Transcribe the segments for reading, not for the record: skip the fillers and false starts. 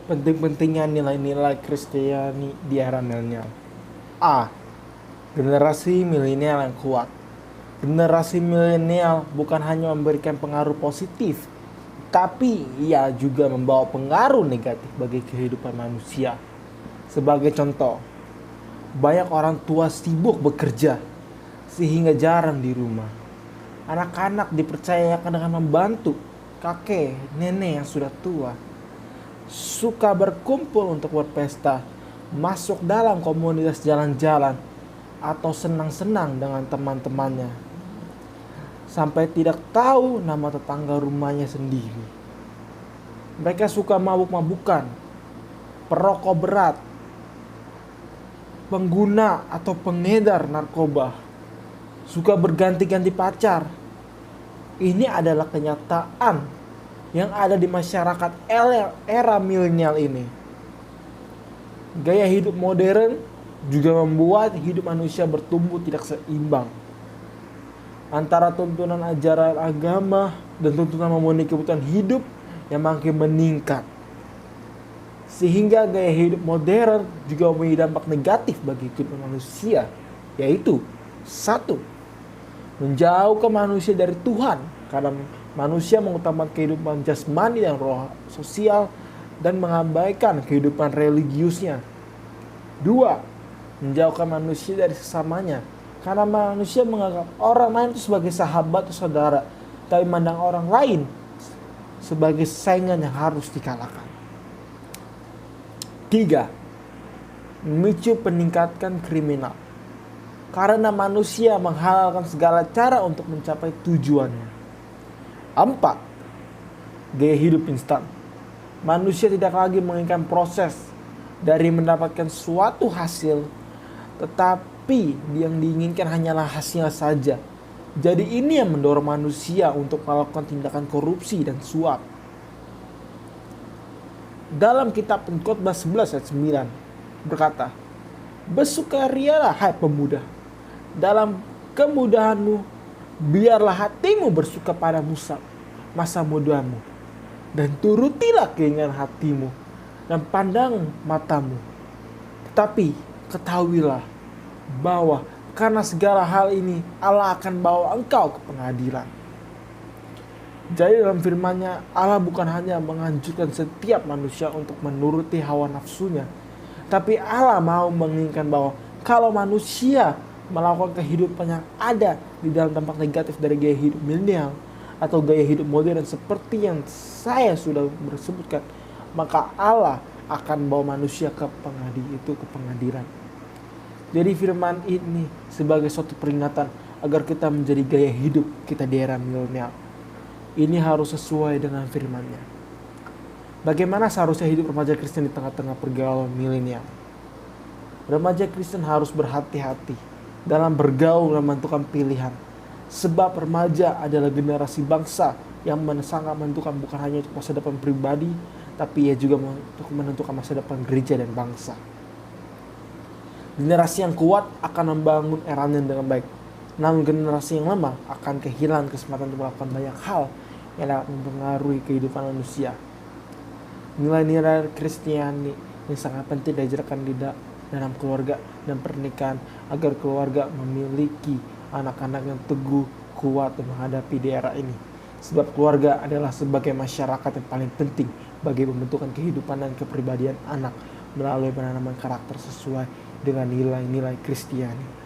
Penting-pentingnya nilai-nilai Kristiani di era milenial. A. Generasi milenial yang kuat. Generasi milenial bukan hanya memberikan pengaruh positif, tapi ia juga membawa pengaruh negatif bagi kehidupan manusia. Sebagai contoh, banyak orang tua sibuk bekerja sehingga jarang di rumah. Anak-anak dipercayakan dengan membantu kakek, nenek yang sudah tua. Suka berkumpul untuk berpesta, masuk dalam komunitas jalan-jalan, atau senang-senang dengan teman-temannya. Sampai tidak tahu nama tetangga rumahnya sendiri. Mereka suka mabuk-mabukan, perokok berat, pengguna atau pengedar narkoba, suka berganti-ganti pacar. Ini adalah kenyataan yang ada di masyarakat era milenial ini. Gaya hidup modern juga membuat hidup manusia bertumbuh tidak seimbang antara tuntunan ajaran agama dan tuntunan memenuhi kebutuhan hidup yang makin meningkat. Sehingga gaya hidup modern juga memiliki dampak negatif bagi kehidupan manusia, yaitu 1. Menjauhkan manusia dari Tuhan karena manusia mengutamakan kehidupan jasmani dan roh sosial dan mengabaikan kehidupan religiusnya. 2. Menjauhkan manusia dari sesamanya karena manusia menganggap orang lain itu sebagai sahabat atau saudara, tapi memandang orang lain sebagai saingan yang harus dikalahkan. 3. Memicu peningkatan kriminal karena manusia menghalalkan segala cara untuk mencapai tujuannya. 4. Gaya hidup instan. Manusia tidak lagi menginginkan proses dari mendapatkan suatu hasil, tetapi yang diinginkan hanyalah hasilnya saja. Jadi ini yang mendorong manusia untuk melakukan tindakan korupsi dan suap. Dalam kitab Pengkhotbah 11 ayat 9 berkata, "Bersukarialah hai pemuda, dalam kemudahanmu, biarlah hatimu bersuka pada masa mudamu, dan turutilah keinginan hatimu dan pandang matamu. Tetapi ketahuilah bahwa karena segala hal ini Allah akan bawa engkau ke pengadilan." Jadi dalam firman-Nya, Allah bukan hanya menganjurkan setiap manusia untuk menuruti hawa nafsunya, tapi Allah mau menginginkan bahwa kalau manusia melakukan kehidupan yang ada di dalam dampak negatif dari gaya hidup milenial atau gaya hidup modern seperti yang saya sudah bersebutkan, maka Allah akan bawa manusia ke pengadilan. Jadi firman ini sebagai suatu peringatan agar kita menjadi gaya hidup kita di era milenial. Ini harus sesuai dengan firman-Nya. Bagaimana seharusnya hidup remaja Kristen di tengah-tengah pergaulan milenial? Remaja Kristen harus berhati-hati dalam bergaul dan menentukan pilihan. Sebab remaja adalah generasi bangsa yang sangat menentukan bukan hanya masa depan pribadi, tapi ia juga menentukan masa depan gereja dan bangsa. Generasi yang kuat akan membangun eranya dengan baik. Namun generasi yang lemah akan kehilangan kesempatan untuk melakukan banyak hal yang dapat mempengaruhi kehidupan manusia. Nilai-nilai Kristiani yang sangat penting diajarkan di dalam keluarga dan pernikahan agar keluarga memiliki anak-anak yang teguh, kuat dan menghadapi di era ini. Sebab keluarga adalah sebagai masyarakat yang paling penting bagi pembentukan kehidupan dan kepribadian anak melalui penanaman karakter sesuai dengan nilai-nilai Kristiani.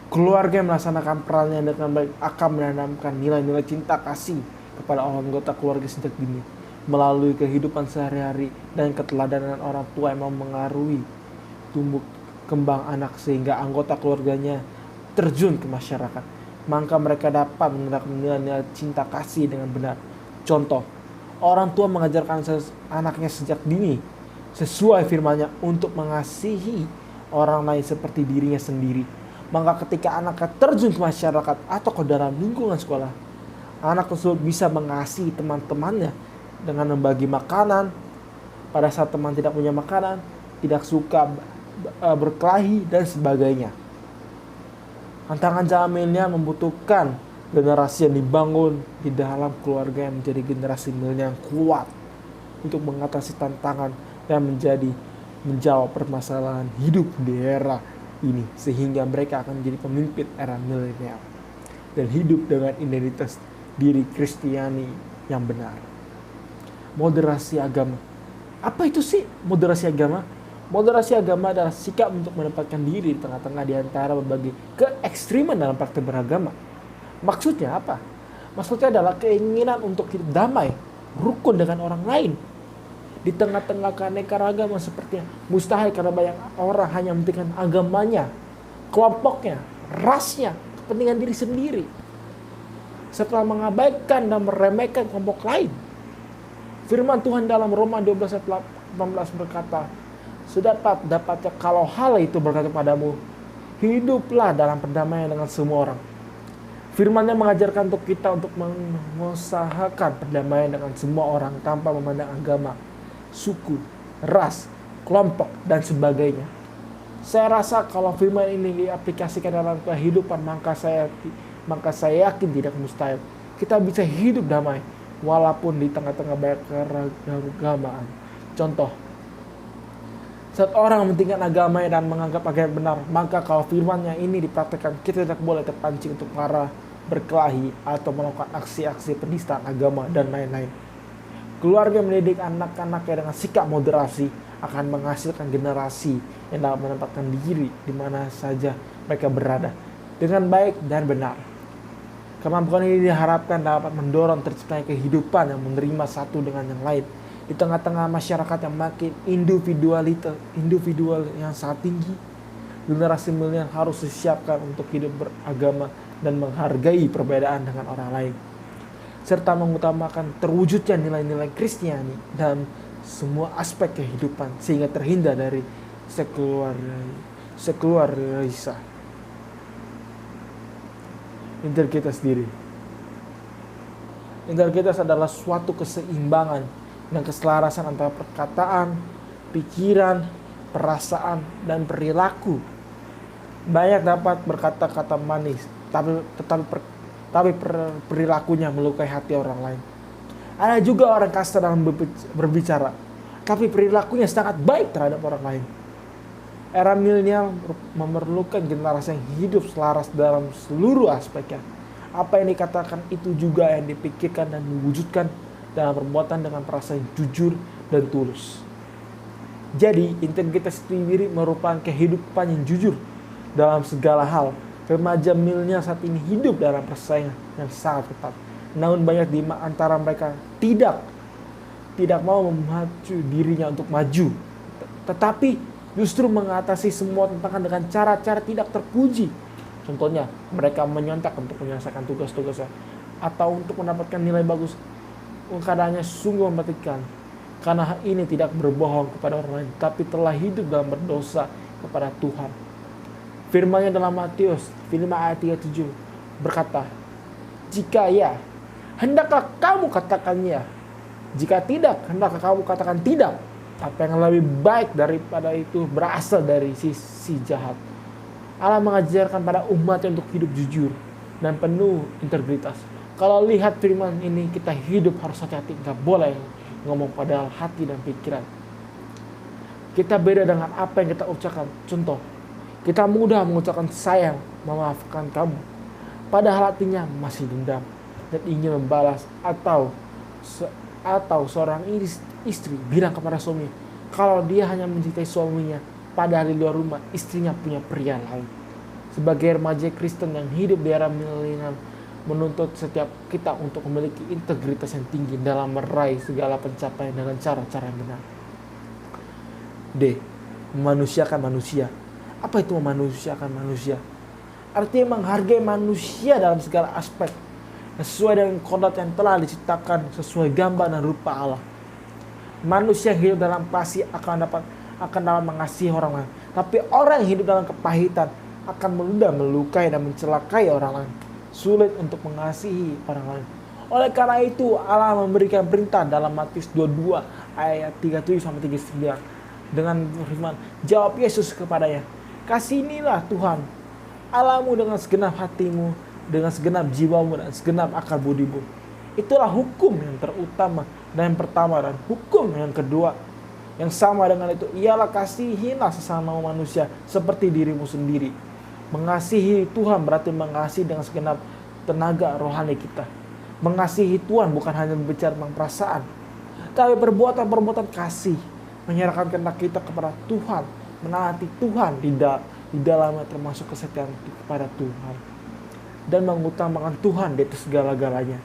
Keluarga yang melaksanakan perannya dengan baik akan menanamkan nilai-nilai cinta kasih kepada anggota keluarga sejak dini melalui kehidupan sehari-hari dan keteladanan orang tua yang memengaruhi tumbuh kembang anak sehingga anggota keluarganya terjun ke masyarakat. Maka mereka dapat menerapkan nilai-nilai cinta kasih dengan benar. Contoh, orang tua mengajarkan anaknya sejak dini sesuai firman-Nya untuk mengasihi orang lain seperti dirinya sendiri. Maka ketika anaknya terjun ke masyarakat atau ke dalam lingkungan sekolah, anak tersebut bisa mengasihi teman-temannya dengan membagi makanan pada saat teman tidak punya makanan, tidak suka berkelahi dan sebagainya. Tantangan zaman milenial membutuhkan generasi yang dibangun di dalam keluarga yang menjadi generasi milenial yang kuat. untuk mengatasi tantangan dan menjawab permasalahan hidup di era ini, sehingga mereka akan menjadi pemimpin era milenial dan hidup dengan identitas diri Kristiani yang benar. Moderasi agama. Apa itu sih moderasi agama? Moderasi agama adalah sikap untuk menempatkan diri di tengah-tengah di antara berbagai keekstriman dalam praktik beragama. Maksudnya apa? Maksudnya adalah keinginan untuk hidup damai, rukun dengan orang lain. Di tengah-tengah keanekaragaman seperti mustahil karena banyak orang hanya mementingkan agamanya, kelompoknya, rasnya, kepentingan diri sendiri, serta mengabaikan dan meremehkan kelompok lain. Firman Tuhan dalam Roma 12 ayat 18 berkata, dapatnya kalau hal itu berkata padamu, hiduplah dalam perdamaian dengan semua orang. Firman-Nya mengajarkan untuk kita untuk mengusahakan perdamaian dengan semua orang tanpa memandang agama, suku, ras, kelompok, dan sebagainya. Saya rasa kalau firman ini diaplikasikan dalam kehidupan, maka saya yakin tidak mustahil kita bisa hidup damai walaupun di tengah-tengah banyak keragamaan. Contoh, saat orang mementingkan agamanya dan menganggap agama benar, maka kalau firman-Nya ini dipraktikkan, kita tidak boleh terpancing untuk marah, berkelahi, atau melakukan aksi-aksi penistaan agama dan lain-lain. Keluarga mendidik anak-anaknya dengan sikap moderasi akan menghasilkan generasi yang dapat menempatkan diri di mana saja mereka berada dengan baik dan benar. Kemampuan ini diharapkan dapat mendorong terciptanya kehidupan yang menerima satu dengan yang lain. Di tengah-tengah masyarakat yang makin individual yang sangat tinggi, generasi milenial harus disiapkan untuk hidup beragama dan menghargai perbedaan dengan orang lain, serta mengutamakan terwujudnya nilai-nilai Kristiani dalam semua aspek kehidupan sehingga terhindar dari sekularisasi. Integritas diri. Integritas adalah suatu keseimbangan dan keselarasan antara perkataan, pikiran, perasaan, dan perilaku. Banyak dapat berkata-kata manis, tapi perilakunya melukai hati orang lain. Ada juga orang kasar dalam berbicara, tapi perilakunya sangat baik terhadap orang lain. Era milenial memerlukan generasi yang hidup selaras dalam seluruh aspeknya. Apa yang dikatakan itu juga yang dipikirkan dan diwujudkan dalam perbuatan dengan perasaan jujur dan tulus. Jadi, integritas diri merupakan kehidupan yang jujur dalam segala hal. Remaja milenial saat ini hidup dalam persaingan yang sangat ketat. Namun banyak di antara mereka tidak mau memacu dirinya untuk maju, tetapi justru mengatasi semua tantangan dengan cara-cara tidak terpuji. Contohnya, mereka menyontak untuk menyelesaikan tugas-tugasnya atau untuk mendapatkan nilai bagus. Keadaannya sungguh mematikan, karena hal ini tidak berbohong kepada orang lain, tapi telah hidup dalam berdosa kepada Tuhan. Firman-Nya dalam Matius 5 ayat 37 berkata, jika ya, hendaklah kamu katakan ya. Jika tidak, hendaklah kamu katakan tidak. Apa yang lebih baik daripada itu berasal dari sisi jahat. Allah mengajarkan pada umatnya untuk hidup jujur dan penuh integritas. Kalau lihat firman ini, kita hidup harus hati-hati, nggak boleh ngomong padahal hati dan pikiran. Kita beda dengan apa yang kita ucapkan. Contoh, kita mudah mengucapkan sayang, memaafkan kamu, padahal hatinya masih dendam dan ingin membalas. Atau seorang istri bilang kepada suami kalau dia hanya mencintai suaminya, padahal di luar rumah istrinya punya pria lain. Sebagai remaja Kristen yang hidup di era milenial, menuntut setiap kita untuk memiliki integritas yang tinggi dalam meraih segala pencapaian dengan cara-cara yang benar. D. Memanusiakan manusia. Apa itu memanusiakan manusia? Artinya menghargai manusia dalam segala aspek, sesuai dengan kodrat yang telah diciptakan sesuai gambar dan rupa Allah. Manusia yang hidup dalam kasih akan dapat mengasihi orang lain, tapi orang yang hidup dalam kepahitan akan mudah melukai dan mencelakai orang lain. Sulit untuk mengasihi orang lain. Oleh karena itu Allah memberikan perintah dalam Matius 22 ayat 37-39 dengan firman, jawab Yesus kepadanya, kasihinilah Tuhan Allahmu dengan segenap hatimu, dengan segenap jiwamu dan segenap akal budimu. Itulah hukum yang terutama dan yang pertama, dan hukum yang kedua yang sama dengan itu ialah kasihilah sesama manusia seperti dirimu sendiri. Mengasihi Tuhan berarti mengasihi dengan segenap tenaga rohani kita. Mengasihi Tuhan bukan hanya berbicara tentang perasaan, tapi perbuatan-perbuatan kasih, menyerahkan kehendak kita kepada Tuhan, menaati Tuhan di dalamnya, termasuk kesetiaan kepada Tuhan, dan mengutamakan Tuhan di atas segala-galanya.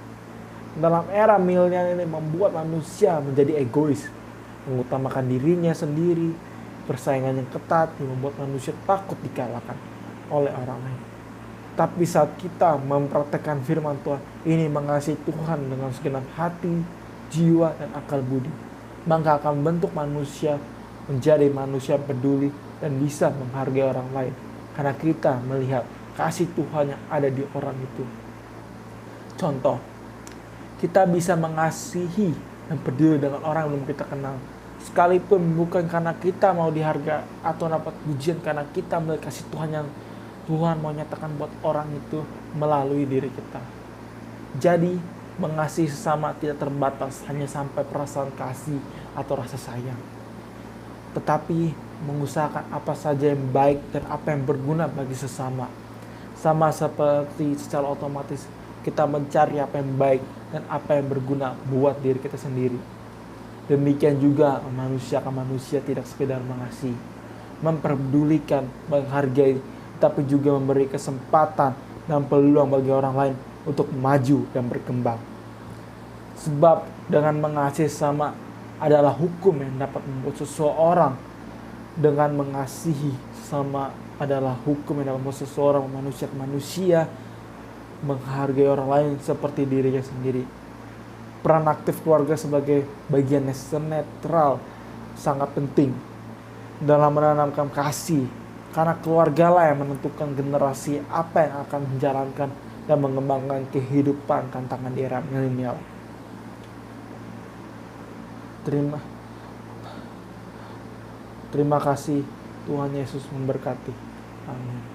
Dalam era milenial ini membuat manusia menjadi egois, mengutamakan dirinya sendiri, persaingan yang ketat yang membuat manusia takut dikalahkan oleh orang lain. Tapi saat kita mempraktekkan firman Tuhan ini, mengasihi Tuhan dengan segenap hati, jiwa, dan akal budi, maka akan bentuk manusia menjadi manusia peduli dan bisa menghargai orang lain, karena kita melihat kasih Tuhan yang ada di orang itu. Contoh, kita bisa mengasihi dan peduli dengan orang yang belum kita kenal, sekalipun bukan karena kita mau dihargai atau dapat pujian, karena kita melihat kasih Tuhan yang Tuhan mau nyatakan buat orang itu melalui diri kita. Jadi mengasihi sesama tidak terbatas hanya sampai perasaan kasih atau rasa sayang, tetapi mengusahakan apa saja yang baik dan apa yang berguna bagi sesama. Sama seperti secara otomatis kita mencari apa yang baik dan apa yang berguna buat diri kita sendiri. Demikian juga manusia ke manusia tidak sekedar mengasihi, memperdulikan, menghargai, tapi juga memberi kesempatan dan peluang bagi orang lain untuk maju dan berkembang. Sebab dengan mengasihi sesama adalah hukum yang dapat membuat seseorang, dengan mengasihi sesama adalah hukum yang dapat membuat seseorang, manusia ke manusia, menghargai orang lain seperti dirinya sendiri. Peran aktif keluarga sebagai bagian netral sangat penting dalam menanamkan kasih, karena keluargalah yang menentukan generasi apa yang akan menjalankan dan mengembangkan kehidupan tantangan di era milenial. Terima kasih. Tuhan Yesus memberkati. Amin.